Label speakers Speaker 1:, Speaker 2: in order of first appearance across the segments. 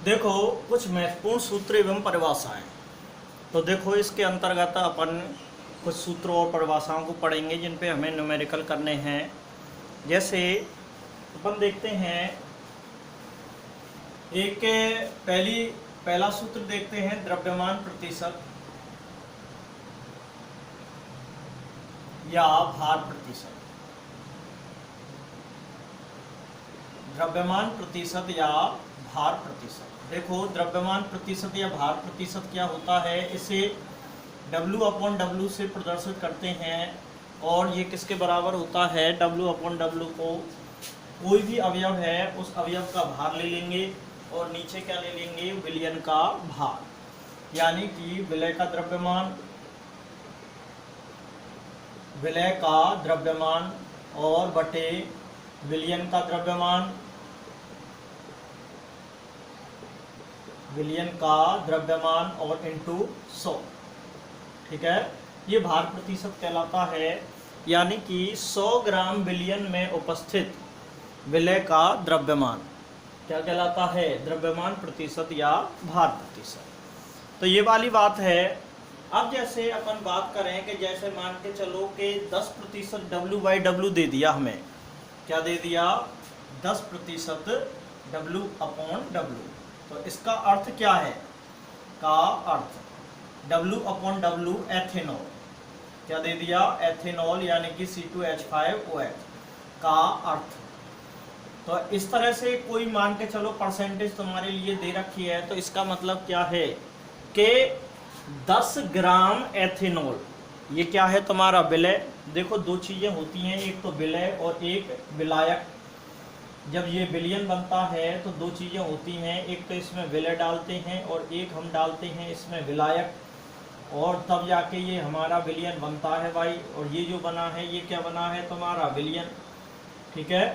Speaker 1: देखो कुछ महत्वपूर्ण सूत्र एवं परिभाषाएं। तो देखो इसके अंतर्गत अपन कुछ सूत्रों और परिभाषाओं को पढ़ेंगे जिन पे हमें न्यूमेरिकल करने हैं। जैसे अपन देखते हैं एक पहला सूत्र देखते हैं, द्रव्यमान प्रतिशत या भार प्रतिशत। द्रव्यमान प्रतिशत या भार प्रतिशत। देखो द्रव्यमान प्रतिशत या भार प्रतिशत क्या होता है, इसे W/W से प्रदर्शित करते हैं और ये किसके बराबर होता है, W/W को कोई भी अवयव है उस अवयव का भार ले लेंगे और नीचे क्या ले लेंगे, विलयन का भार, यानी कि विलय का द्रव्यमान और बटे विलयन का द्रव्यमान और इंटू 100। ठीक है, ये भार प्रतिशत कहलाता है, यानी कि 100 ग्राम विलयन में उपस्थित विलय का द्रव्यमान क्या कहलाता है, द्रव्यमान प्रतिशत या भार प्रतिशत। तो ये वाली बात है। अब जैसे अपन बात करें कि जैसे मान के चलो कि 10% W/W दे दिया हमें, क्या दे दिया, 10% W/W। तो इसका अर्थ क्या है, का अर्थ W/W एथेनॉल, क्या दे दिया, एथेनॉल, यानी कि C2H5OH का अर्थ। तो इस तरह से कोई मान के चलो परसेंटेज तुम्हारे लिए दे रखी है, तो इसका मतलब क्या है कि 10 ग्राम एथेनॉल, ये क्या है तुम्हारा विलय। देखो दो चीज़ें होती हैं, एक तो विलय और एक विलायक। जब ये विलयन बनता है तो दो चीज़ें होती हैं, एक तो इसमें विलय डालते हैं और एक हम डालते हैं इसमें विलायक, और तब जाके ये हमारा विलयन बनता है भाई। और ये जो बना है ये क्या बना है, तुम्हारा विलयन। ठीक है,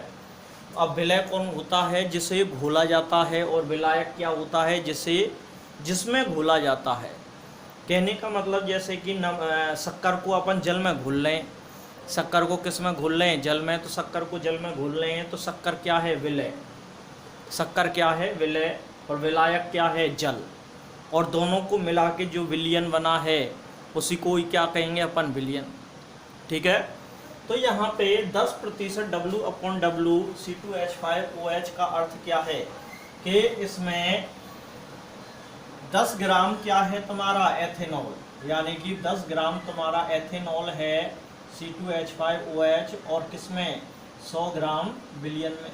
Speaker 1: अब विलय कौन होता है, जिसे घोला जाता है, और विलायक क्या होता है, जिसमें घोला जाता है। कहने का मतलब जैसे कि शक्कर को अपन जल में घोल लें, शक्कर को किस में घोल लें, जल में, तो शक्कर को जल में घोल लें तो शक्कर क्या है, विलय। शक्कर क्या है, विलय, और विलायक क्या है, जल। और दोनों को मिला के जो विलयन बना है उसी को ही क्या कहेंगे अपन, विलयन। ठीक है, तो यहाँ पे 10% W/W C2H5OH का अर्थ क्या है कि इसमें 10 ग्राम क्या है तुम्हारा, एथेनॉल, यानी कि 10 ग्राम तुम्हारा एथेनॉल है C2H5OH, और किसमें, 100 ग्राम विलयन में।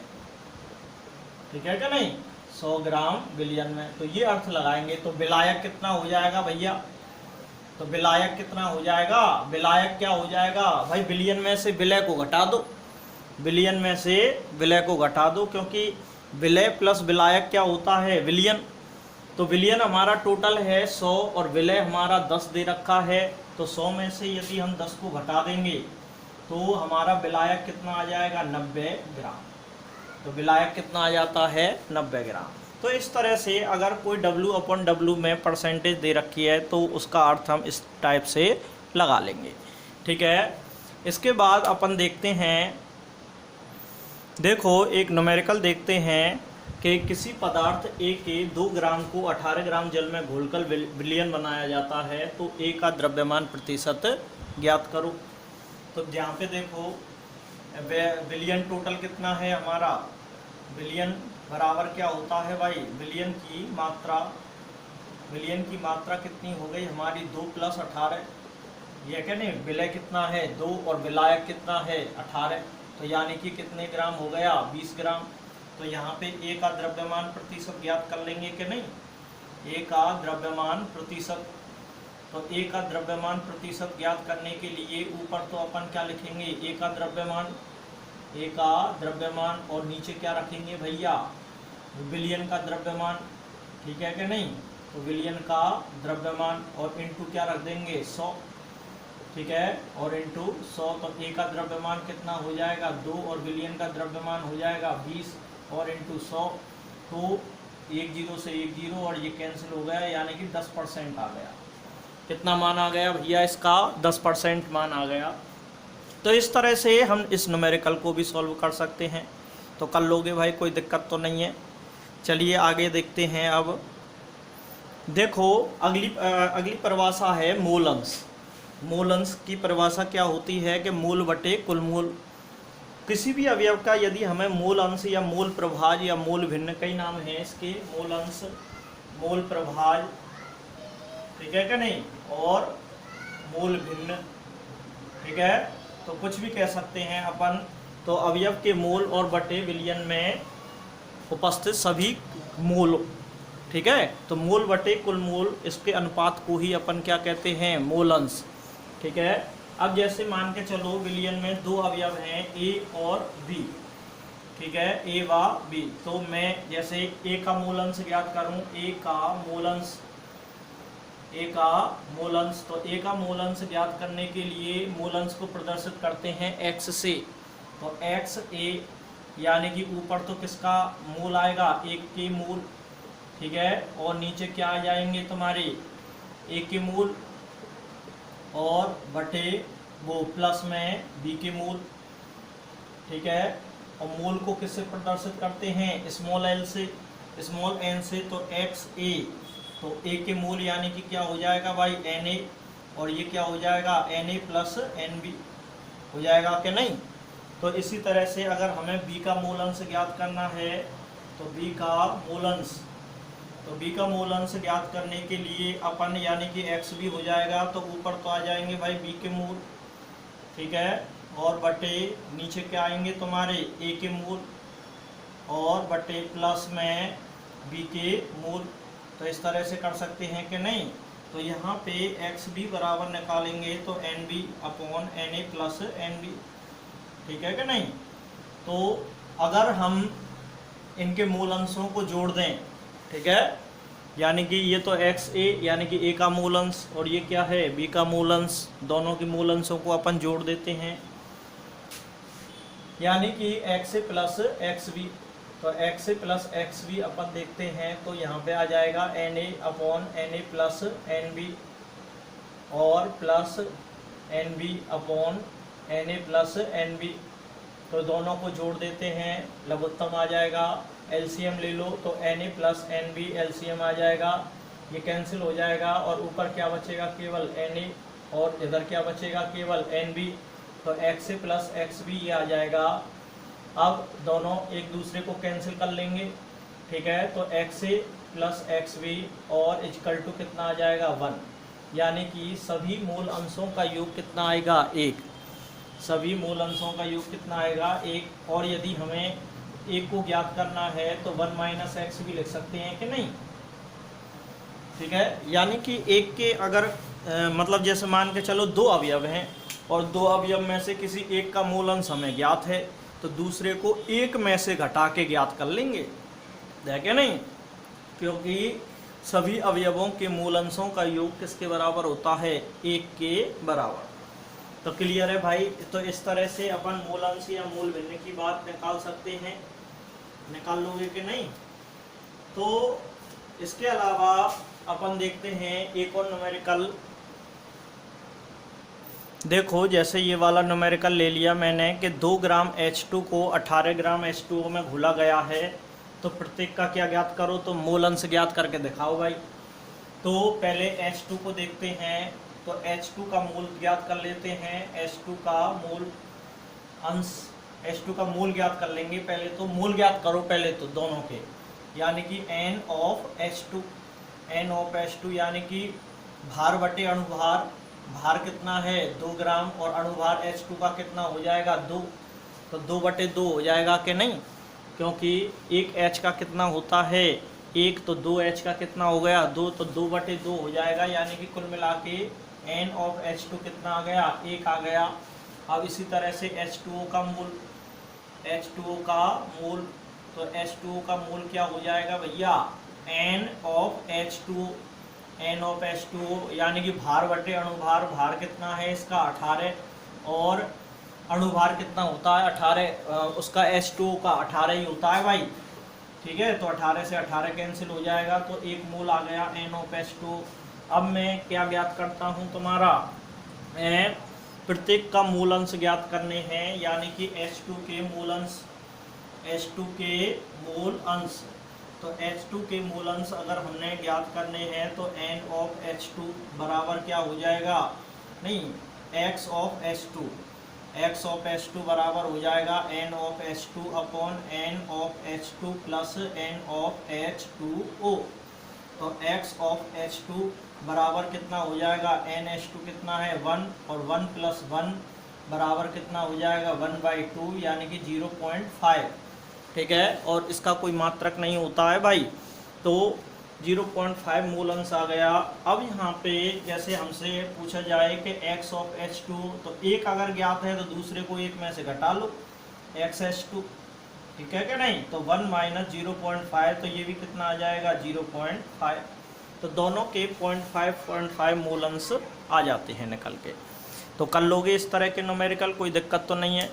Speaker 1: ठीक है क्या नहीं, 100 ग्राम विलयन में। तो ये अर्थ लगाएंगे। तो विलायक कितना हो जाएगा भैया, तो विलायक कितना हो जाएगा, विलायक क्या हो जाएगा भाई, विलयन में से विलय को घटा दो, विलयन में से विलय को घटा दो, क्योंकि विलय प्लस विलायक क्या होता है, विलयन। तो विलयन हमारा टोटल है 100 और विलय हमारा 10 दे रखा है। तो 100 में से यदि हम 10 को घटा देंगे तो हमारा विलायक कितना आ जाएगा, 90 ग्राम। तो विलायक कितना आ जाता है, 90 ग्राम। तो इस तरह से अगर कोई W/W में परसेंटेज दे रखी है तो उसका अर्थ हम इस टाइप से लगा लेंगे। ठीक है, इसके बाद अपन देखते हैं, देखो एक न्यूमेरिकल देखते हैं कि किसी पदार्थ A के 2 ग्राम को 18 ग्राम जल में घोलकर विलयन बनाया जाता है, तो A का द्रव्यमान प्रतिशत ज्ञात करो। तो यहाँ पे देखो विलयन टोटल कितना है हमारा, विलयन बराबर क्या होता है भाई, विलयन की मात्रा कितनी हो गई हमारी, 2 + 18, ये क्या नहीं, विलय कितना है 2 और विलायक कितना है 18, तो यानी कि कितने ग्राम हो गया, 20 ग्राम। तो यहाँ पे A का द्रव्यमान प्रतिशत ज्ञात कर लेंगे कि नहीं, A का द्रव्यमान प्रतिशत। तो A का द्रव्यमान प्रतिशत ज्ञात करने के लिए ऊपर तो अपन क्या लिखेंगे, A का द्रव्यमान, और नीचे क्या रखेंगे भैया, विलयन का द्रव्यमान। ठीक है कि नहीं, तो विलयन का द्रव्यमान और इंटू क्या रख देंगे, 100। ठीक है, और इंटू 100। तो A का द्रव्यमान कितना हो जाएगा, 2, और विलयन का द्रव्यमान हो जाएगा 20, और इंटू 100। तो 1 0 से 1 0 और ये कैंसिल हो गया, यानी कि 10% आ गया। कितना मान आ गया भैया, इसका 10% मान आ गया। तो इस तरह से हम इस न्यूमेरिकल को भी सॉल्व कर सकते हैं। तो कर लोगे भाई, कोई दिक्कत तो नहीं है। चलिए आगे देखते हैं। अब देखो अगली परिभाषा है मूल अंश। मूल अंश की परिभाषा क्या होती है कि मूल बटे कुल मूल। किसी भी अवयव का यदि हमें मूल अंश या मूल प्रभाज या मूल भिन्न, कई नाम हैं इसके, मूल अंश, मूल प्रभाज, ठीक है कि नहीं, और मूल भिन्न, ठीक है, तो कुछ भी कह सकते हैं अपन। तो अवयव के मूल और बटे विलयन में उपस्थित सभी मूल, ठीक है, तो मूल बटे कुल मूल, इसके अनुपात को ही अपन क्या कहते हैं, मूल अंश, ठीक है। अब जैसे मान के चलो विलयन में दो अवयव हैं ए और बी, ठीक है, ए व बी, तो मैं जैसे ए का मूल अंश ज्ञात करूं, ए का मूल अंश, तो ए का मूल अंश ज्ञात करने के लिए मूल अंश को प्रदर्शित करते हैं एक्स से। तो एक्स ए यानी कि ऊपर तो किसका मूल आएगा, एक के मूल, ठीक है, और नीचे क्या आ जाएंगे तुम्हारे, ए के मूल, और बटे वो प्लस में बी के मूल, ठीक है। और मूल को किससे प्रदर्शित करते हैं, स्मॉल एल से, स्मॉल एन से, तो एक्स ए, तो ए के मूल यानी कि क्या हो जाएगा भाई, एन ए, और ये क्या हो जाएगा, N A plus N B हो जाएगा कि नहीं। तो इसी तरह से अगर हमें बी का मूल अंश ज्ञात करना है, तो बी का मूल अंश, तो बी का मूल अंश ज्ञात करने के लिए अपन यानी कि एक्स भी हो जाएगा, तो ऊपर तो आ जाएंगे भाई बी के मूल, ठीक है, और बटे नीचे क्या आएंगे तुम्हारे, ए के मूल, और बटे प्लस में बी के मूल। तो इस तरह से कर सकते हैं कि नहीं। तो यहाँ पे एक्स भी बराबर निकालेंगे तो N B upon N A plus N B, ठीक है कि नहीं। तो अगर हम इनके मूल अंशों को जोड़ दें, ठीक है, यानी कि ये तो एक्स ए यानी कि ए का मूल अंश, और ये क्या है, बी का मूल अंश, दोनों के मूल अंशों को अपन जोड़ देते हैं, यानी कि x a plus x b. तो x a plus x b अपन देखते हैं, तो यहाँ पे आ जाएगा N a upon N A plus N b, और plus N B upon N A plus N b. तो दोनों को जोड़ देते हैं, लघुत्तम आ जाएगा, एलसीएम ले लो, तो एन ए प्लस एन बी एलसीएम आ जाएगा, ये कैंसिल हो जाएगा, और ऊपर क्या बचेगा, केवल एन ए, और इधर क्या बचेगा, केवल एन बी। तो x a plus x B ये आ जाएगा। अब दोनों एक दूसरे को कैंसिल कर लेंगे, ठीक है, तो x a plus x B और इक्वल टू कितना आ जाएगा, 1, यानी कि सभी मूल अंशों का योग कितना आएगा, 1, सभी मूल अंशों का योग कितना आएगा, 1। और यदि हमें एक को ज्ञात करना है तो 1 माइनस एक्स भी लिख सकते हैं कि नहीं, ठीक है, यानी कि एक के अगर मतलब जैसे मान के चलो दो अवयव हैं, और दो अवयव में से किसी एक का मूल अंश हमें ज्ञात है, तो दूसरे को एक में से घटा के ज्ञात कर लेंगे, है क्या नहीं, क्योंकि सभी अवयवों के मूल अंशों का योग किसके बराबर होता है, 1 के बराबर। तो क्लियर है भाई। तो इस तरह से अपन मूल अंश या मूल भिन्न की बात निकाल सकते हैं, निकाल लोगे कि नहीं। तो इसके अलावा अपन देखते हैं एक और न्यूमेरिकल। देखो जैसे ये वाला न्यूमेरिकल ले लिया मैंने कि 2 ग्राम H2 को 18 ग्राम H2O में घुला गया है, तो प्रत्येक का क्या ज्ञात करो, तो मूल अंश ज्ञात करके दिखाओ भाई। तो पहले H2 को देखते हैं, तो H2 का मूल ज्ञात कर लेते हैं, H2 का मूल अंश, H2 का मूल ज्ञात कर लेंगे। पहले तो मूल ज्ञात करो पहले तो दोनों के, यानी कि N of H2, N of H2 यानी कि भार बटे अणुभार, भार कितना है 2 ग्राम, और अणुभार H2 का कितना हो जाएगा 2, तो 2/2 हो जाएगा कि नहीं, क्योंकि एक H का कितना होता है 1, तो 2H का कितना हो गया 2, तो 2/2 हो जाएगा, यानी कि कुल मिला के N ऑफ H2 कितना आ गया 1 आ गया। अब इसी तरह से H2O का मूल, H2O का मूल, तो H2O का मूल क्या हो जाएगा भैया N of H2O, N of H2O यानी कि भार बटे अणुभार, भार कितना है इसका 18, और अणुभार कितना होता है 18, उसका H2O का 18 ही होता है भाई, ठीक है। तो 18 से 18 कैंसिल हो जाएगा, तो एक मूल आ गया N ऑफ H2O। अब मैं क्या ज्ञात करता हूँ तुम्हारा, प्रत्येक का मूल अंश ज्ञात करने हैं, यानी कि H2 के मूल अंश, H2 के मूल अंश, तो H2 के मूल अंश अगर हमने ज्ञात करने हैं तो n ऑफ H2 बराबर क्या हो जाएगा, नहीं x of H2, x of H2 बराबर हो जाएगा n of H2 upon n of H2 plus n of H2O। तो x ऑफ H2 बराबर कितना हो जाएगा, NH2 कितना है 1, और 1 प्लस 1 बराबर कितना हो जाएगा 1/2 यानी कि 0.5। ठीक है, और इसका कोई मात्रक नहीं होता है भाई, तो 0.5 मूल अंश आ गया। अब यहाँ पे जैसे हमसे पूछा जाए कि x ऑफ H2, तो एक अगर ज्ञात है तो दूसरे को एक में से घटा लो XH2, ठीक है क्या नहीं, तो 1 माइनस 0.5, तो ये भी कितना आ जाएगा 0.5। तो दोनों के 0.5 मूल अंश आ जाते हैं निकल के। तो कर लोगे इस तरह के न्यूमेरिकल, कोई दिक्कत तो नहीं है,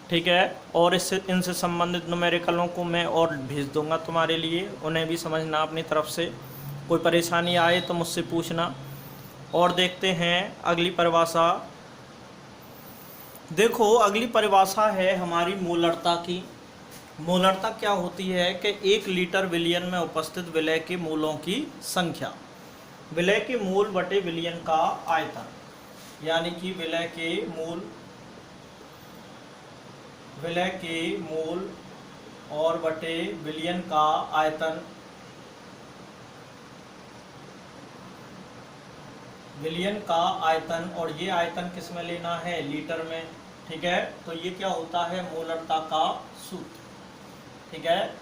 Speaker 1: ठीक है। और इससे इनसे संबंधित न्यूमेरिकलों को मैं और भेज दूंगा तुम्हारे लिए, उन्हें भी समझना अपनी तरफ से। कोई परेशानी आए तो मुझसे पूछना। और देखते हैं अगली परिभाषा। देखो अगली परिभाषा है हमारी मोलरता की। मोलरता क्या होती है कि 1 लीटर विलयन में उपस्थित विलय के मूलों की संख्या, विलय के मूल बटे विलयन का आयतन, यानी कि विलय के मूल और बटे विलयन का आयतन, विलयन का आयतन, और ये आयतन किस में लेना है, लीटर में, ठीक है। तो ये क्या होता है मोलरता का सूत्र, ठीक है।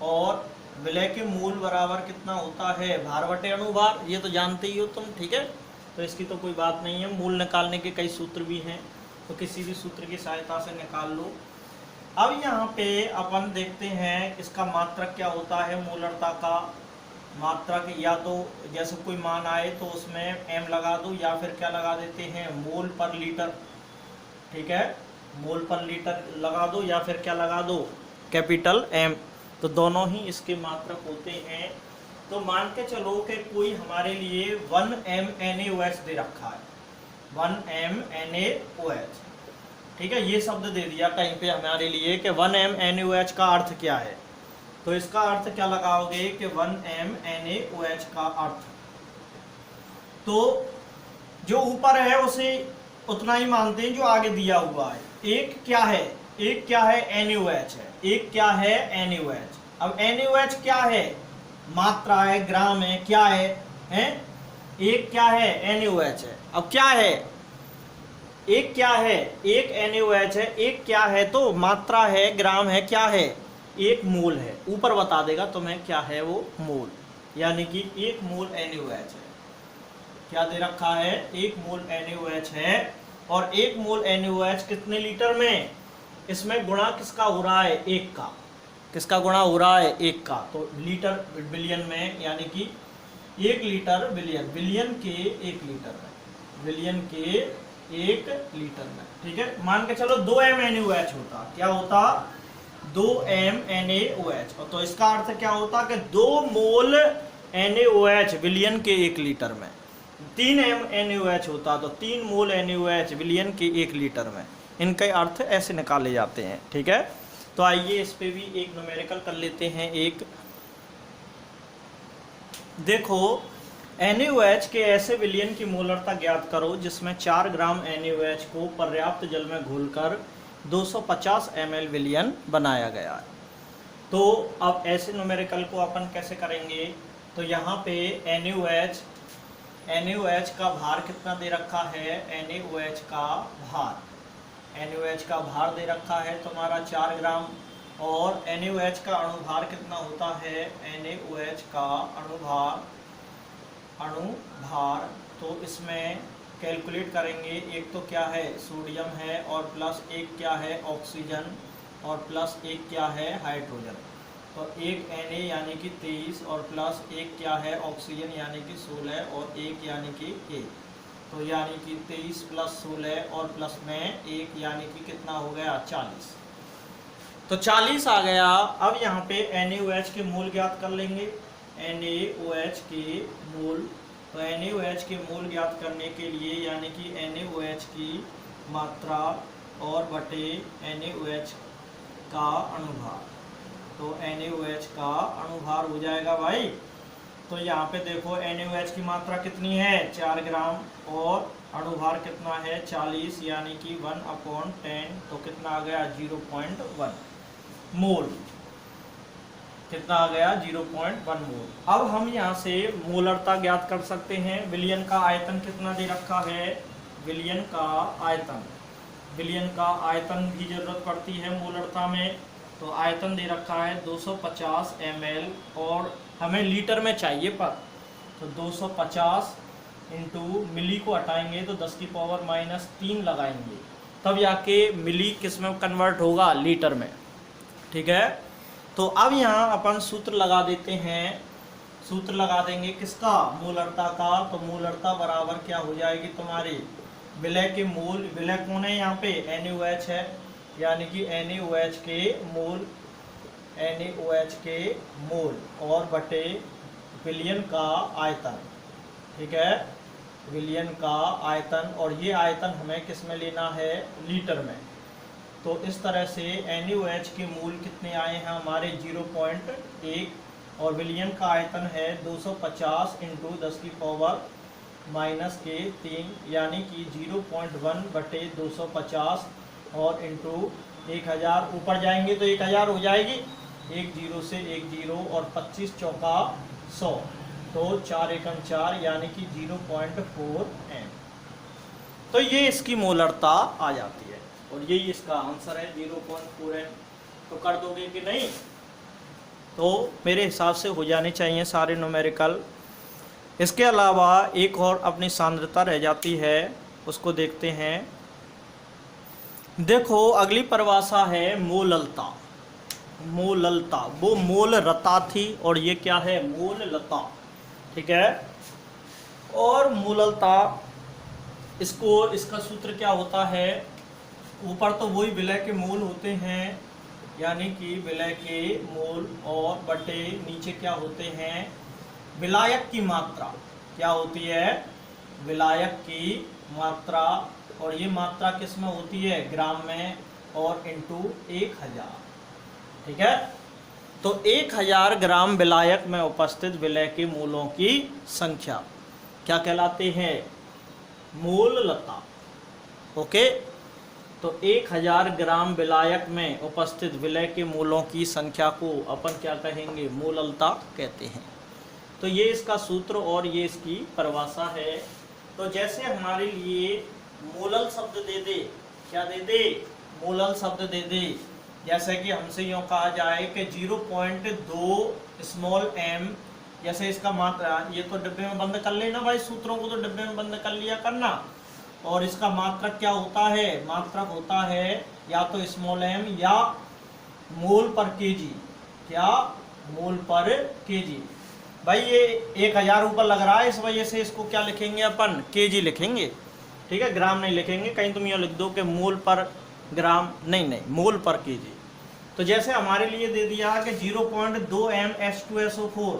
Speaker 1: और विलय के मूल बराबर कितना होता है, भार बटे अणुभार, ये तो जानते ही हो तुम, ठीक है। तो इसकी तो कोई बात नहीं है। मूल निकालने के कई सूत्र भी हैं, तो किसी भी सूत्र की सहायता से निकाल लो। अब यहाँ पे अपन देखते हैं इसका मात्रक क्या होता है मोलरता का। मात्रक या तो जैसे कोई मान आए तो उसमें m लगा दो, या फिर क्या लगा देते हैं मोल पर लीटर, ठीक है, मोल पर लीटर लगा दो, या फिर क्या लगा दो कैपिटल M। तो दोनों ही इसके मात्रक होते हैं। तो मान के चलो कि कोई हमारे लिए 1m NaOH दे रखा है, 1m NaOH, ठीक है। ये शब्द दे दिया कहीं पे हमारे लिए कि 1m NaOH का अर्थ क्या है। तो इसका अर्थ क्या लगाओगे कि 1m NaOH का अर्थ, तो जो ऊपर है उसे उतना ही मानते हैं जो आगे दिया हुआ है। एक क्या है, एक क्या है NaOH है, एक क्या है NaOH। अब NaOH क्या है, मात्रा है, ग्राम है, क्या है, एक क्या है NaOH है। अब क्या है, एक क्या है, एक NaOH है, एक क्या है, तो मात्रा है, ग्राम है, क्या है, एक मोल है। ऊपर बता देगा तुम्हें क्या है वो मोल, यानी कि 1 मोल NaOH है। क्या दे रखा है, 1 मोल NaOH है। और 1 मोल NaOH कितने लीटर में, इसमें गुणा किसका हो रहा है, 1 का, किसका गुणा हो रहा है, 1 का। तो लीटर बिलियन में, यानी कि 1 लीटर बिलियन, बिलियन के 1 लीटर में, बिलियन के 1 लीटर में, ठीक है। मान के चलो 2m NaOH होता, क्या होता, 2m NaOH। तो इसका अर्थ क्या होता कि 2 मोल NaOH बिलियन के 1 लीटर में। 3m NaOH होता तो 3 मोल NaOH बिलियन के 1 लीटर में। इनके अर्थ ऐसे निकाले जाते हैं, ठीक है। तो आइए इस पे भी एक न्यूमेरिकल कर लेते हैं। एक देखो NaOH के ऐसे विलयन की मोलरता ज्ञात करो जिसमें 4 ग्राम NaOH को पर्याप्त जल में घोलकर 250 ml विलयन बनाया गया है। तो अब ऐसे न्यूमेरिकल को अपन कैसे करेंगे, तो यहाँ पे NaOH का भार कितना दे रखा है, NaOH का भार, NaOH का भार दे रखा है तुम्हारा 4 ग्राम। और NaOH का अणुभार कितना होता है, NaOH का अणुभार तो इसमें कैलकुलेट करेंगे। एक तो क्या है सोडियम है, और प्लस 1 क्या है ऑक्सीजन, और प्लस 1 क्या है हाइड्रोजन। तो 1 Na यानी कि 23, और प्लस 1 क्या है ऑक्सीजन यानी कि 16, और 1 यानी कि 1, तो यानी कि 23 प्लस 16 और प्लस में 1 यानी कि कितना हो गया 40। तो 40 आ गया। अब यहाँ पे NaOH के मूल ज्ञात कर लेंगे, NaOH के मूल। तो NaOH के मूल ज्ञात करने के लिए यानी कि NaOH की मात्रा और बटे NaOH का अणुभार, तो NaOH का अणुभार हो जाएगा भाई। तो यहाँ पे देखो NaOH की मात्रा कितनी है 4 ग्राम और अणुभार कितना है 40 यानी कि 1/10। तो कितना आ गया 0.1 मोल। कितना आ गया 0.1 मोल। अब हम यहाँ से मोलरता ज्ञात कर सकते हैं। विलयन का आयतन कितना दे रखा है, विलयन का आयतन, विलयन का आयतन भी जरूरत पड़ती है मोलरता में। तो आयतन दे रखा है 250 ml और हमें लीटर में चाहिए पर। तो 250 इंटू मिली को हटाएंगे तो 10⁻³ लगाएंगे, तब जाके मिली किस में कन्वर्ट होगा, लीटर में। ठीक है, तो अब यहाँ अपन सूत्र लगा देते हैं। सूत्र लगा देंगे किसका, मोलरता का। तो मोलरता बराबर क्या हो जाएगी तुम्हारी, विलय के मोल, विलय कौन है यहाँ पे NaOH है, यानी कि NaOH के मोल, NaOH के मोल और बटे विलयन का आयतन। ठीक है, विलयन का आयतन, और ये आयतन हमें किस में लेना है, लीटर में। तो इस तरह से NaOH के मूल कितने आए हैं हमारे 0.1 और विलयन का आयतन है 250 इंटू 10⁻³ यानी कि 0.1/250 और इंटू 1000, ऊपर जाएंगे तो 1000 हो जाएगी, 1 0 से 1 0 और 25 चौका 100, तो 4 एकम 4 यानी कि 0.4 m। तो ये इसकी मोलरता आ जाती है और यही इसका आंसर है 0.4 m। तो कर दोगे कि नहीं, तो मेरे हिसाब से हो जाने चाहिए सारे न्यूमेरिकल। इसके अलावा एक और अपनी सांद्रता रह जाती है, उसको देखते हैं। देखो अगली परिभाषा है मोललता। मोललता, वो मोलरता थी और ये क्या है, मोललता। ठीक है, और मोललता इसको, इसका सूत्र क्या होता है, ऊपर तो वही विलय के मोल होते हैं, यानी कि विलय के मोल, और बटे नीचे क्या होते हैं, विलायक की मात्रा। क्या होती है, विलायक की मात्रा, और ये मात्रा किस में होती है, ग्राम में, और इंटू 1000। ठीक है, तो 1000 ग्राम विलायक में उपस्थित विलय के मूलों की संख्या क्या कहलाते हैं, मोललता। ओके, तो 1000 ग्राम विलायक में उपस्थित विलय के मूलों की संख्या को अपन क्या कहेंगे, मोललता कहते हैं। तो ये इसका सूत्र और ये इसकी परिभाषा है। तो जैसे हमारे लिए मोलल शब्द दे दे, क्या दे दे, मोलल शब्द दे दे, जैसे कि हमसे यूँ कहा जाए कि 0.2 स्मॉल m, जैसे इसका मात्रा, ये तो डिब्बे में बंद कर लेना भाई, सूत्रों को तो डिब्बे में बंद कर लिया करना। और इसका मात्रक क्या होता है, मात्रक होता है या तो स्मॉल m या मोल पर केजी। क्या, मोल पर केजी। भाई ये 1000 ऊपर लग रहा है, इस वजह से इसको क्या लिखेंगे अपन, केजी लिखेंगे। ठीक है, ग्राम नहीं लिखेंगे। कहीं तुम ये लिख दो कि मोल पर ग्राम, नहीं नहीं, मोल पर केजी। तो जैसे हमारे लिए दे दिया कि 0.2 m H2SO4,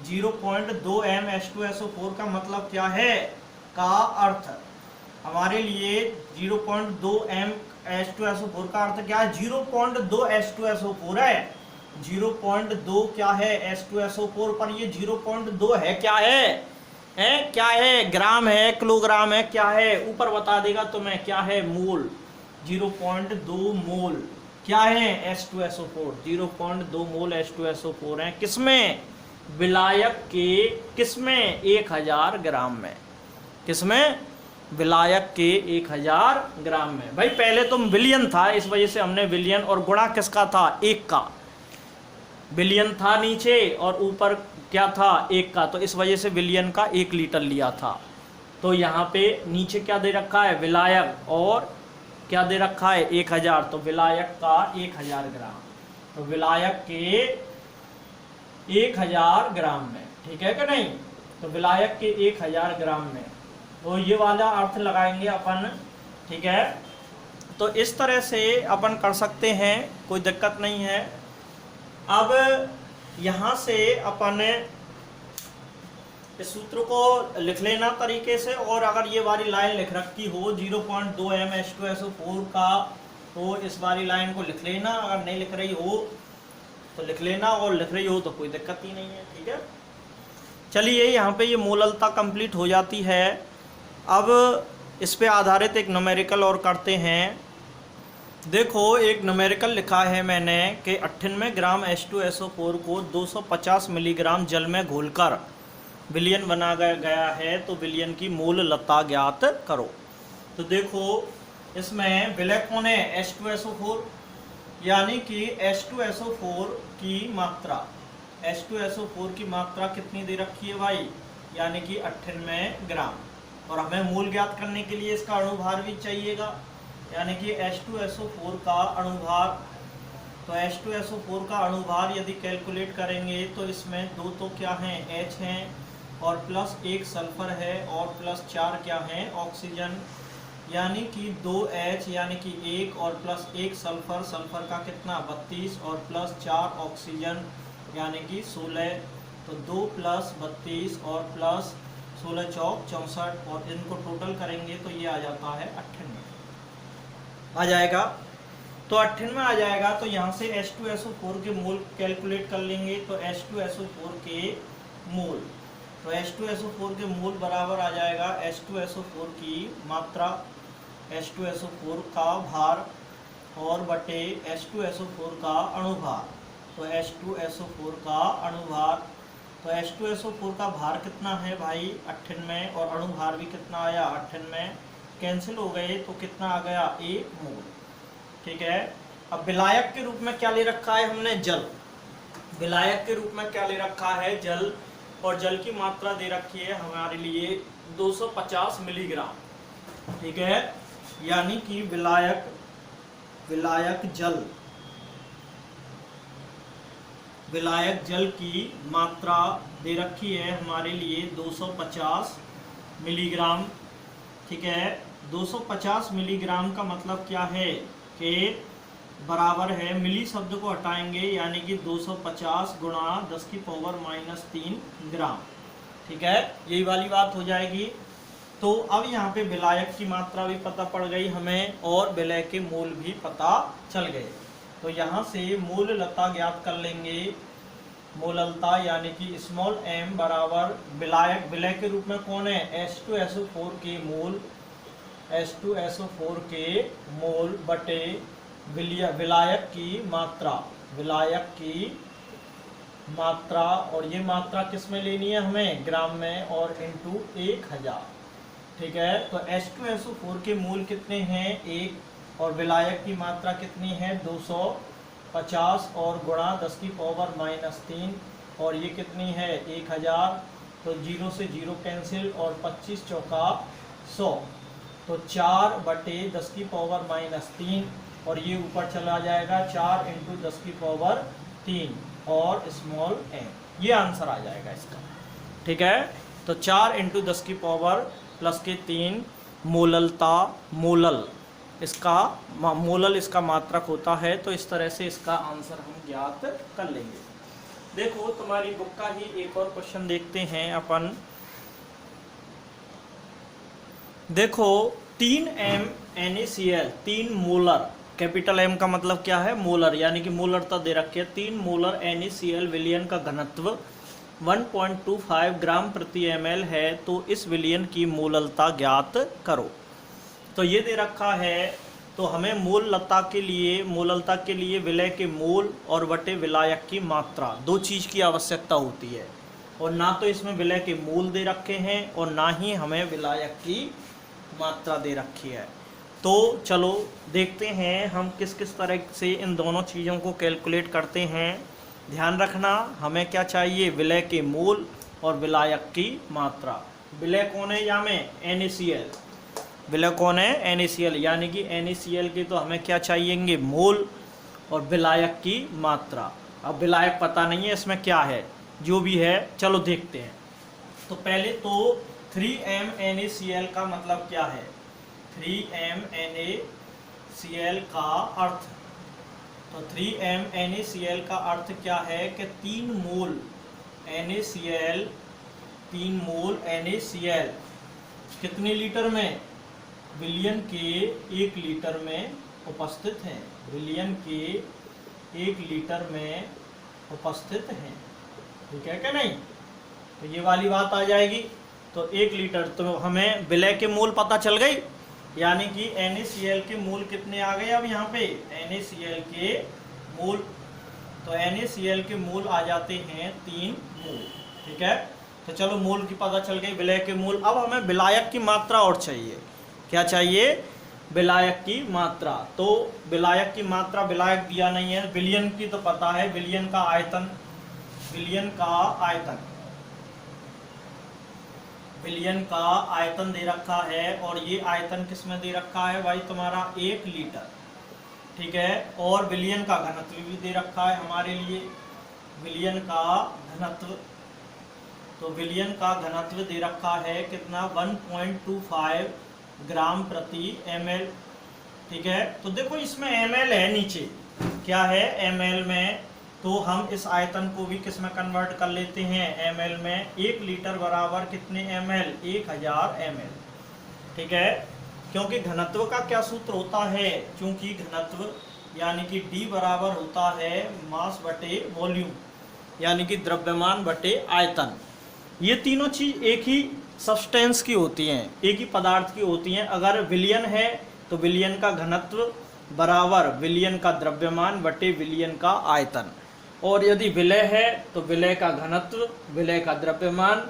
Speaker 1: 0.2 m H2SO4 का मतलब क्या है, का अर्थ हमारे लिए 0.2 m H2SO4 का अर्थ क्या है, 0.2 H2SO4 है। 0.2 क्या है, H2SO4 पर ये 0.2 है, क्या है क्या है, ग्राम है, किलोग्राम है, क्या है, ऊपर बता देगा तुम्हें, क्या है, मोल। 0.2 मोल क्या है, H2SO4, 0.2 मोल H2SO4 है, किसमें, विलायक के, किसमें, 1000 ग्राम में, किसमें, विलायक के 1000 ग्राम में। भाई पहले तो विलियन था, इस वजह से हमने विलियन, और गुणा किसका था, 1 का, विलियन था नीचे और ऊपर क्या था, 1 का, तो इस वजह से विलियन का 1 लीटर लिया था। तो यहाँ पे नीचे क्या दे रखा है, विलायक, और क्या दे रखा है, 1000, तो विलायक का 1000 ग्राम, तो विलायक के 1000 ग्राम में। ठीक है कि नहीं, तो विलायक के 1000 ग्राम में, तो ये वाला अर्थ लगाएंगे अपन। ठीक है, तो इस तरह से अपन कर सकते हैं, कोई दिक्कत नहीं है। अब यहाँ से अपन इस सूत्र को लिख लेना तरीके से, और अगर ये वाली लाइन लिख रखी हो 0.2 m H2SO4 का, तो इस वाली लाइन को लिख लेना। अगर नहीं लिख रही हो तो लिख लेना, और लिख रही हो तो कोई दिक्कत ही नहीं है। ठीक है, चलिए यहाँ पे ये मोललता कंप्लीट हो जाती है। अब इस पे आधारित एक न्यूमेरिकल और करते हैं। देखो एक न्यूमेरिकल लिखा है मैंने कि 98 ग्राम H2SO4 को 250 मिलीग्राम जल में घोलकर विलयन बना गया है, तो विलयन की मोललता ज्ञात करो। तो देखो इसमें विलय कौन है, H2SO4, यानी कि H2SO4 की मात्रा, H2SO4 की मात्रा कितनी दे रखी है भाई, यानी कि 98 ग्राम। और हमें मोल ज्ञात करने के लिए इसका अणुभार भी चाहिएगा, यानी कि H2SO4 का अणुभार। तो H2SO4 का अणुभार यदि कैलकुलेट करेंगे तो इसमें दो तो क्या हैं, H हैं, और प्लस एक सल्फर है, और प्लस 4 क्या हैं, ऑक्सीजन, यानी कि 2H यानी कि 1 और प्लस 1 सल्फर, सल्फर का कितना 32, और प्लस 4 ऑक्सीजन यानी कि 16। तो 2 + 32 और प्लस 16 चौक 64, और इनको टोटल करेंगे तो ये आ जाता है 98 आ जाएगा। तो 98 आ जाएगा। तो यहाँ से H2SO4 के मोल कैलकुलेट कर लेंगे। तो H2SO4 के मोल, तो H2SO4 के मोल बराबर आ जाएगा H2SO4 की मात्रा, H2SO4 का भार, और बटे H2SO4 का अणुभार। तो H2SO4 का अणुभार, तो H2SO4 का भार कितना है भाई 98, और अणुभार भी कितना आया 98, कैंसिल हो गए तो कितना आ गया 1 मोल। ठीक है, अब विलायक के रूप में क्या ले रखा है हमने, जल। विलायक के रूप में क्या ले रखा है, जल, और जल की मात्रा दे रखी है हमारे लिए 250 मिलीग्राम। ठीक है, यानी कि विलायक जल की मात्रा दे रखी है हमारे लिए 250 मिलीग्राम। ठीक है, 250 मिलीग्राम का मतलब क्या है कि बराबर है, मिली शब्द को हटाएंगे यानी कि 250 गुणा 10⁻³ ग्राम। ठीक है, यही वाली बात हो जाएगी। तो अब यहाँ पे विलायक की मात्रा भी पता पड़ गई हमें, और विलय के मोल भी पता चल गए। तो यहाँ से मोललता ज्ञात कर लेंगे। मोललता यानी कि स्मॉल m बराबर विलायक, विलय के रूप में कौन है, H2SO4 के मोल, H2SO4 के मोल बटे विलायक की मात्रा, विलायक की मात्रा, और ये मात्रा किस में लेनी है हमें, ग्राम में, और इनटू 1000। ठीक है, तो H2SO4 के मोल कितने हैं 1, और विलायक की मात्रा कितनी है 250, और गुणा 10⁻³ और ये कितनी है 1000। तो 0 से 0 कैंसिल, और 25 चौका 100, तो 4/10⁻³ और ये ऊपर चला जाएगा 4 × 10⁻³ और स्मॉल m, ये आंसर आ जाएगा इसका। ठीक है, तो 4 × 10⁻³ मोललता, मोलल इसका मात्रक होता है। तो इस तरह से इसका आंसर हम ज्ञात कर लेंगे। देखो तुम्हारी बुक का ही एक और क्वेश्चन देखते हैं अपन। देखो 3m NaCl 3 molar, capital M का मतलब क्या है मोलर, यानी कि मोलरता दे रखी है। 3 मोलर NaCl विलयन का घनत्व 1.25 ग्राम प्रति ml है, तो इस विलयन की मोललता ज्ञात करो। तो ये दे रखा है, तो हमें मोललता के लिए विलय के मोल और बटे विलायक की मात्रा, दो चीज़ की आवश्यकता होती है। और ना तो इसमें विलय के मोल दे रखे हैं और ना ही हमें विलायक की मात्रा दे रखी है। तो चलो देखते हैं हम किस किस तरह से इन दोनों चीज़ों को कैलकुलेट करते हैं। ध्यान रखना हमें क्या चाहिए, विलय के मोल और विलायक की मात्रा। विलय कौन है यहाँ में NaCl, विलय कौन है NaCl, यानी कि NaCl के तो हमें क्या चाहिएंगे मोल और विलायक की मात्रा। अब विलायक पता नहीं है इसमें क्या है, जो भी है चलो देखते हैं। तो पहले तो 3m NaCl का मतलब क्या है, 3m NaCl का अर्थ, तो 3m NaCl का अर्थ क्या है कि 3 मोल NaCl कितने लीटर में, विलयन के 1 लीटर में उपस्थित हैं। विलयन के 1 लीटर में उपस्थित हैं। ठीक है क्या नहीं? तो ये वाली बात आ जाएगी। तो 1 लीटर, तो हमें विलय के मूल पता चल गई, यानी कि NaCl के मूल कितने आ गए अब यहाँ पे, NaCl के मूल, तो NaCl के मूल आ जाते हैं 3 मूल। ठीक है, तो चलो मूल की पता चल गई, विलय के मूल। अब हमें विलायक की मात्रा और चाहिए। क्या चाहिए? विलायक की मात्रा। तो विलायक की मात्रा, विलायक दिया नहीं है, विलयन की तो पता है, विलयन का आयतन, विलयन का आयतन, विलयन का आयतन दे रखा है। और ये आयतन किसमें दे रखा है भाई तुम्हारा, 1 लीटर। ठीक है, और विलयन का घनत्व भी दे रखा है हमारे लिए, विलयन का घनत्व। तो विलयन का घनत्व दे रखा है कितना, 1.25 ग्राम प्रति ml। ठीक है, तो देखो इसमें ml है नीचे, क्या है ml में, तो हम इस आयतन को भी किस में कन्वर्ट कर लेते हैं, ml में। 1 लीटर बराबर कितने ml, 1000 ml। ठीक है, क्योंकि घनत्व का क्या सूत्र होता है, क्योंकि घनत्व यानी कि D बराबर होता है मास बटे वॉल्यूम, यानी कि द्रव्यमान बटे आयतन। ये तीनों चीज एक ही सब्सटेंस की होती हैं, एक ही पदार्थ की होती हैं। अगर विलयन है तो विलयन का घनत्व बराबर विलयन का द्रव्यमान बटे विलयन का आयतन, और यदि विलय है तो विलय का घनत्व, विलय का द्रव्यमान,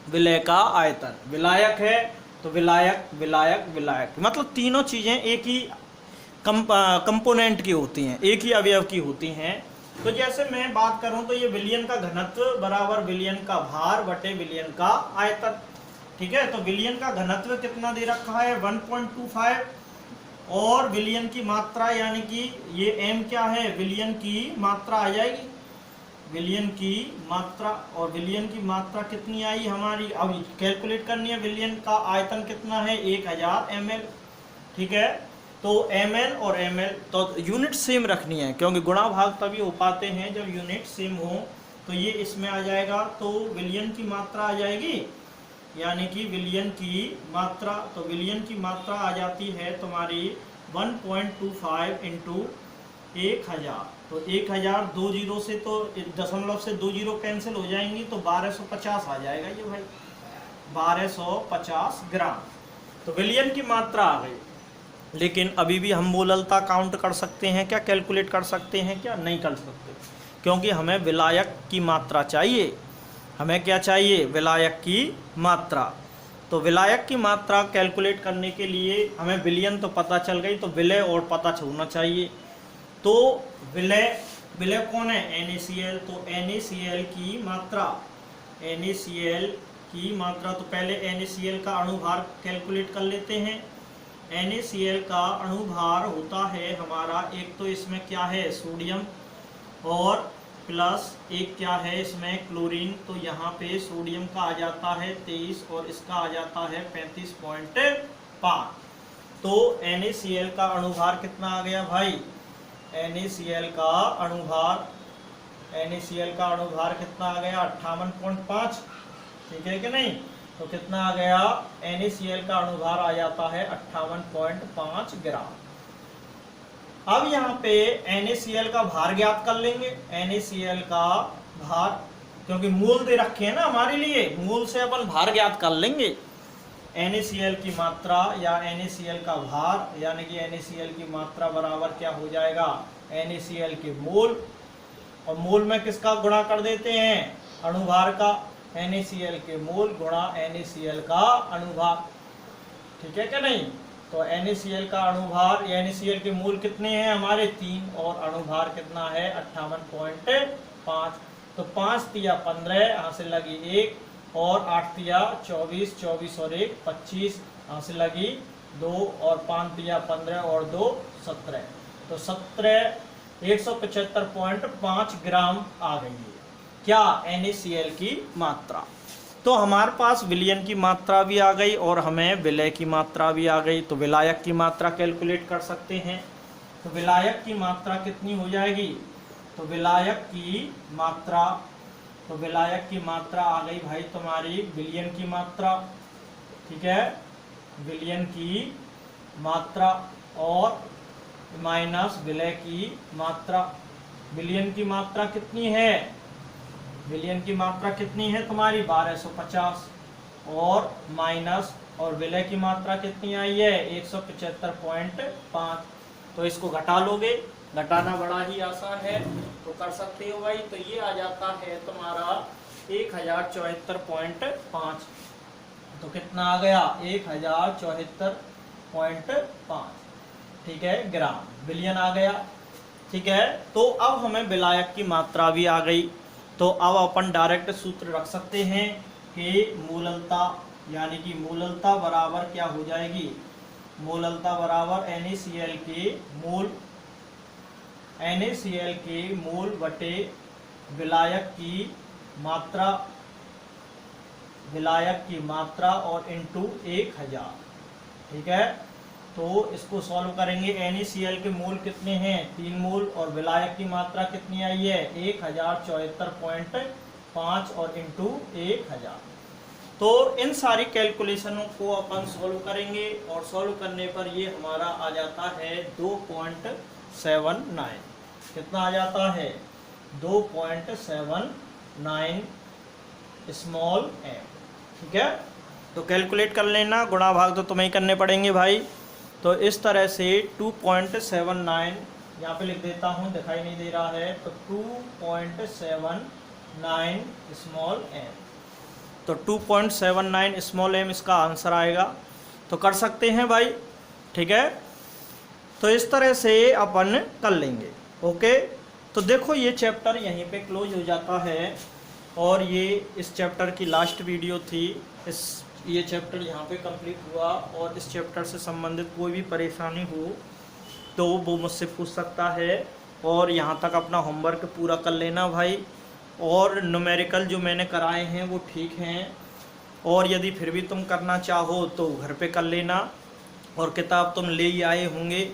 Speaker 1: विलय का आयतन। विलायक है तो विलायक, विलायक, विलायक, मतलब तीनों चीजें एक ही कंपोनेंट की होती हैं, एक ही अवयव की होती हैं। तो जैसे मैं बात करूं तो ये विलयन का घनत्व बराबर विलयन का भार बटे विलयन का आयतन। ठीक है, तो विलयन का घनत्व कितना दे रखा है, 1.25, और विलयन की मात्रा यानी कि ये m क्या है, विलयन की मात्रा आ जाएगी, विलयन की मात्रा। और विलयन की मात्रा कितनी आई हमारी, अब कैलकुलेट करनी है। विलयन का आयतन कितना है, 1000 ml। ठीक है, तो ml और ml तो यूनिट सेम रखनी है, क्योंकि गुणा भाग तभी हो पाते हैं जब यूनिट सेम हो। तो ये इसमें आ जाएगा, तो विलयन की मात्रा आ जाएगी, यानी कि विलयन की मात्रा, तो विलयन की मात्रा आ जाती है तुम्हारी 1.25 इंटू 1000। तो 1000 2 जीरो से, तो दशमलव से 2 जीरो कैंसिल हो जाएंगी, तो 1250 आ जाएगा ये भाई, 1250 ग्राम। तो विलयन की मात्रा आ गई। लेकिन अभी भी हम मोललता काउंट कर सकते हैं क्या, कैलकुलेट कर सकते हैं क्या, नहीं कर सकते, क्योंकि हमें विलायक की मात्रा चाहिए। हमें क्या चाहिए, विलायक की मात्रा। तो विलायक की मात्रा कैलकुलेट करने के लिए हमें विलयन तो पता चल गई, तो विलय और पता होना चाहिए। तो विलय कौन है, NaCl। तो NaCl की मात्रा, NaCl की मात्रा, तो पहले NaCl का अणुभार कैलकुलेट कर लेते हैं। NaCl का अणुभार होता है हमारा, एक तो इसमें क्या है सोडियम, और प्लस एक क्या है इसमें क्लोरीन। तो यहाँ पे सोडियम का आ जाता है 23 और इसका आ जाता है 35.5। तो NaCl का अणुभार कितना आ गया भाई, NaCl का अणुभार कितना आ गया, 58.5। ठीक है कि नहीं, तो कितना आ गया, NaCl का अणुभार आ जाता है 58.5 ग्राम। अब यहाँ पे NaCl का भार ज्ञात कर लेंगे, NaCl का भार, क्योंकि मूल दे रखे हैं ना हमारे लिए, मूल से अपन भार ज्ञात कर लेंगे। NaCl की मात्रा या NaCl का भार, यानी कि NaCl की मात्रा बराबर क्या हो जाएगा, NaCl के मूल, और मूल में किसका गुणा कर देते हैं, अणुभार का, NaCl के मूल गुणा NaCl का अणुभार। ठीक है क्या नहीं, तो NaCl का अणुभार, NaCl के मूल कितने हैं हमारे 3, और अणुभार कितना है 58.5। तो 5 तिया 15, यहाँ से लगी 1, और 8 तिया 24, 24 और 1 25, यहाँ से लगी 2, और 5 तिया 15 और 2 17। तो 175.5 ग्राम आ गई है क्या, NaCl की मात्रा। तो हमारे पास विलयन की मात्रा भी आ गई और हमें विलय की मात्रा भी आ गई। तो विलायक की मात्रा कैलकुलेट कर सकते हैं। तो विलायक की मात्रा कितनी हो जाएगी, तो विलायक की मात्रा, तो विलायक की मात्रा आ गई भाई तुम्हारी विलयन की मात्रा। ठीक है, विलयन की मात्रा और माइनस विलय की मात्रा। बिलियन की मात्रा कितनी है, बिलियन की मात्रा कितनी है तुम्हारी 1250, और माइनस और विलय की मात्रा कितनी आई है 175.5। तो इसको घटा लोगे, घटाना बड़ा ही आसान है तो कर सकते हो भाई। तो ये आ जाता है तुम्हारा 1074.5। तो कितना आ गया 1074.5, ठीक है, ग्राम, बिलियन आ गया। ठीक है, तो अब हमें विलायक की मात्रा भी आ गई। तो अब अपन डायरेक्ट सूत्र रख सकते हैं कि मूललता, यानी कि मूललता बराबर क्या हो जाएगी, मूललता बराबर NaCl के मूल बटे विलायक की मात्रा और इंटू 1000। ठीक है, तो इसको सॉल्व करेंगे। NaCl के मूल कितने हैं 3 मूल, और विलायक की मात्रा कितनी आई है 1074.5 और इंटू 1000। तो इन सारी कैलकुलेशनों को अपन सॉल्व करेंगे और सॉल्व करने पर ये हमारा आ जाता है 2.79। कितना आ जाता है 2.79 स्मॉल m। ठीक है, तो कैलकुलेट कर लेना, गुणा भाग तो तुम्हें ही करने पड़ेंगे भाई। तो इस तरह से 2.79 यहाँ पे लिख देता हूँ, दिखाई नहीं दे रहा है, तो 2.79 स्मॉल m। तो 2.79 स्मॉल m इसका आंसर आएगा। तो कर सकते हैं भाई। ठीक है, तो इस तरह से अपन कर लेंगे। ओके, तो देखो ये चैप्टर यहीं पे क्लोज हो जाता है, और ये इस चैप्टर की लास्ट वीडियो थी। ये चैप्टर यहाँ पे कंप्लीट हुआ, और इस चैप्टर से संबंधित कोई भी परेशानी हो तो वो मुझसे पूछ सकता है। और यहाँ तक अपना होमवर्क पूरा कर लेना भाई, और न्यूमेरिकल जो मैंने कराए हैं वो ठीक हैं, और यदि फिर भी तुम करना चाहो तो घर पे कर लेना, और किताब तुम ले ही आए होंगे।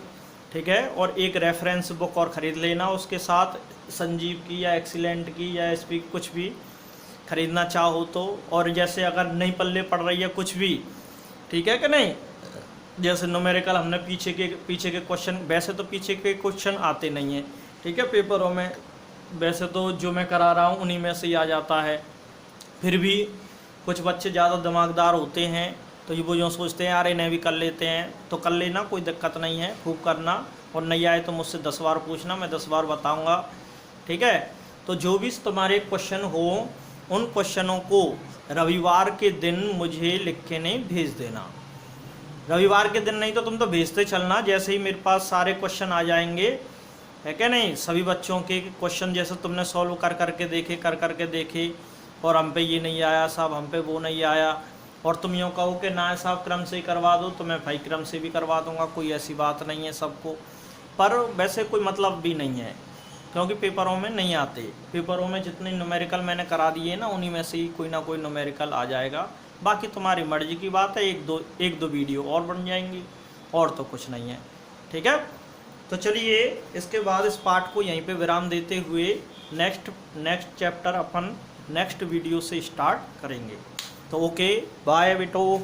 Speaker 1: ठीक है, और एक रेफरेंस बुक और ख़रीद लेना उसके साथ, संजीव की या एक्सीलेंट की या एसपी कुछ भी ख़रीदना चाहो तो। और जैसे अगर नहीं पल्ले पड़ रही है कुछ भी, ठीक है कि नहीं, जैसे न्यूमेरिकल हमने पीछे के क्वेश्चन, वैसे तो पीछे के क्वेश्चन आते नहीं हैं, ठीक है, पेपरों में, वैसे तो जो मैं करा रहा हूँ उन्हीं में से ही आ जाता है। फिर भी कुछ बच्चे ज़्यादा दिमागदार होते हैं, तो ये वो जो सोचते हैं यार इन्हें भी कर लेते हैं, तो कर लेना, कोई दिक्कत नहीं है, खूब करना। और नहीं आए तो मुझसे 10 बार पूछना, मैं 10 बार बताऊँगा। ठीक है, तो जो भी तुम्हारे क्वेश्चन हो उन क्वेश्चनों को रविवार के दिन मुझे लिख के नहीं भेज देना। रविवार के दिन नहीं तो तुम तो भेजते चलना, जैसे ही मेरे पास सारे क्वेश्चन आ जाएंगे, है क्या नहीं, सभी बच्चों के क्वेश्चन जैसे तुमने सॉल्व कर करके देखे, और हम पे ये नहीं आया साहब, हम पे वो नहीं आया, और तुम यूँ कहो कि ना साहब क्रम से ही करवा दो, तो मैं भाई क्रम से भी करवा दूंगा, कोई ऐसी बात नहीं है सबको। पर वैसे कोई मतलब भी नहीं है, क्योंकि पेपरों में नहीं आते। पेपरों में जितने न्यूमेरिकल मैंने करा दिए ना, उन्हीं में से ही कोई ना कोई न्यूमेरिकल आ जाएगा। बाकी तुम्हारी मर्जी की बात है, एक दो वीडियो और बन जाएंगी, और तो कुछ नहीं है। ठीक है, तो चलिए इसके बाद इस पार्ट को यहीं पे विराम देते हुए नेक्स्ट चैप्टर अपन नेक्स्ट वीडियो से स्टार्ट करेंगे। तो ओके, बाय बेटो।